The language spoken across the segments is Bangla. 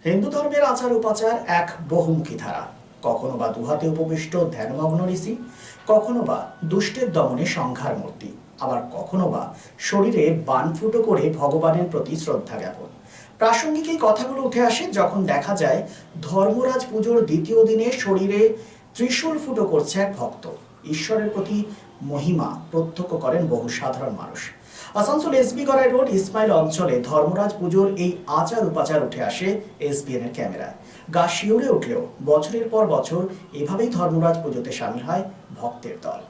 হিন্দু ধর্মের আচার উপাচার এক বহুমুখী ধারা। কখনো বা দুহাতে উপবিষ্ট ধ্যানমগ্ন ঋষি, কখনো বা দুষ্টের দমনে সংঘার মূর্তি, আবার কখনো বা শরীরে বান ফুটো করে ভগবানের প্রতি শ্রদ্ধা জ্ঞাপন। প্রাসঙ্গিক এই কথাগুলো উঠে আসে যখন দেখা যায় ধর্মরাজ পুজোর দ্বিতীয় দিনে শরীরে ত্রিশূল ফুটো করছে এক ভক্ত। ঈশ্বরের প্রতি মহিমা প্রত্যক্ষ করেন বহু সাধারণ মানুষ। আসানসোল এসবি গড়াই রোড ইসমাইল অঞ্চলে ধর্মরাজ পুজোর এই আচার উপাচার উঠে আসে এসবিএন এর ক্যামেরায়। গা শিউরে উঠলেও বছরের পর বছর এভাবেই ধর্মরাজ পুজোতে সামিল হয় ভক্তের দল।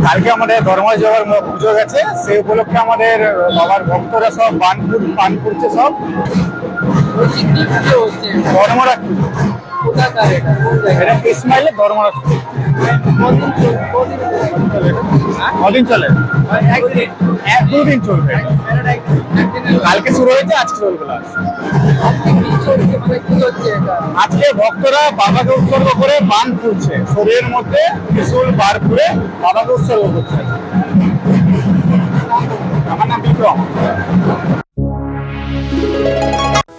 কালকে আমাদের ধর্মরাজ বাবার পুজো গেছে, সেই উপলক্ষে আমাদের বাবার ভক্তরা সব পান করছে। সব ধর্মরাজ পুজো, এটা ইসমাইলের ধর্মরাজ পুজো। কদিন চলে? দুদিন চলবে। কালকে শুরু হয়েছে, আজকে চলবে। আজকে ভক্তরা বাবাকে উৎসর্গ করে বান ফুলছে, শরীরের মধ্যে ত্রিশূল বার করে বাবাকে উৎসর্গ করছে। আমার নাম Vikram.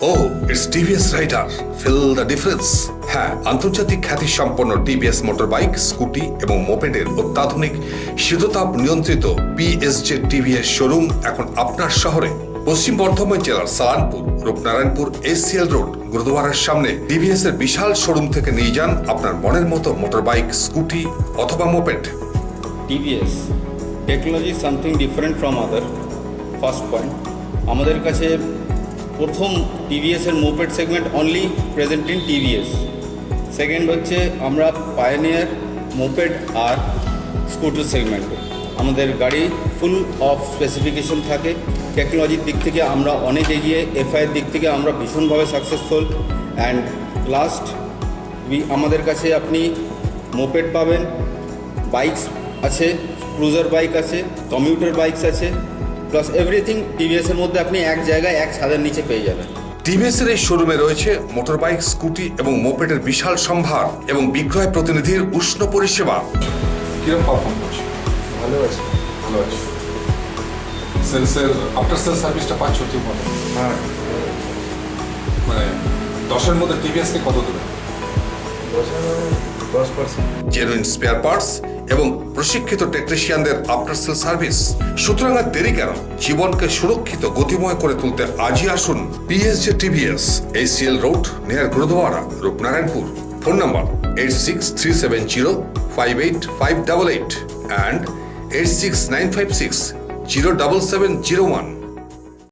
Oh, it's TVS Rider. Feel the difference. হ্যাঁ, আন্তর্জাতিক খ্যাতি সম্পন্ন টিভিএস মোটর বাইক, স্কুটি এবং মোপেডের অত্যাধুনিক শীততাপ নিয়ন্ত্রিত পিএসজে টিভিএস শোরুম এখন আপনার শহরে। পশ্চিম বর্ধমান জেলার সালানপুর, রূপনারায়ণপুর এসসিএল রোড গুরুদুয়ারার সামনে টিভিএস এর বিশাল শোরুম থেকে নিয়ে যান আপনার মনের মতো মোটর বাইক, স্কুটি অথবা moped. TVS technology something different from other. First point, আমাদের কাছে প্রথম টিভিএস এর moped segment only present in TVS. Second হচ্ছে আমরা পায়োনিয়ার মোপেড আর স্কুটার সেগমেন্টে আমাদের গাড়ি ফুল অফ স্পেসিফিকেশন থাকে। টেকনোলজির দিক থেকে আমরা অনেক এগিয়ে, এফআইয়ের দিক থেকে আমরা ভীষণভাবে সাকসেসফুল। অ্যান্ড লাস্ট, আমাদের কাছে আপনি মোপেড পাবেন, বাইকস আছে, ক্রুজার বাইক আছে, কমিউটার বাইকস আছে, প্লাস এভরিথিং টিভিএস এর মধ্যে আপনি এক জায়গায় এক ছাদের নিচে পেয়ে যাবেন। টিভিএস এর এই শোরুমে রয়েছে মোটর বাইক, স্কুটি এবং মোপেডের বিশাল সম্ভার এবং বিক্রয় প্রতিনিধির উষ্ণ পরিষেবা। কিরকম পারফর্ম করছে? ভালো আছে। ভালো আছে। সেলসের আফটার সেল সার্ভিসটা পাচ্ছ ঠিক মতো? হ্যাঁ, মানে 10-এর মধ্যে টিভিএসকে কত দেবে? 10%। জেনুইন স্পেয়ার পার্টস এবং প্রশিক্ষিত টেকনিশিয়ানদের আফটার সেল সার্ভিস। সুতরাং আর দেরি কেন? জীবনকে সুরক্ষিত গতিময় করে তুলতে আজই আসুন PSJ TVS, SCL road near gurudwara, Rupnarayanpur. Phone number 8637058588 and 86956 07701।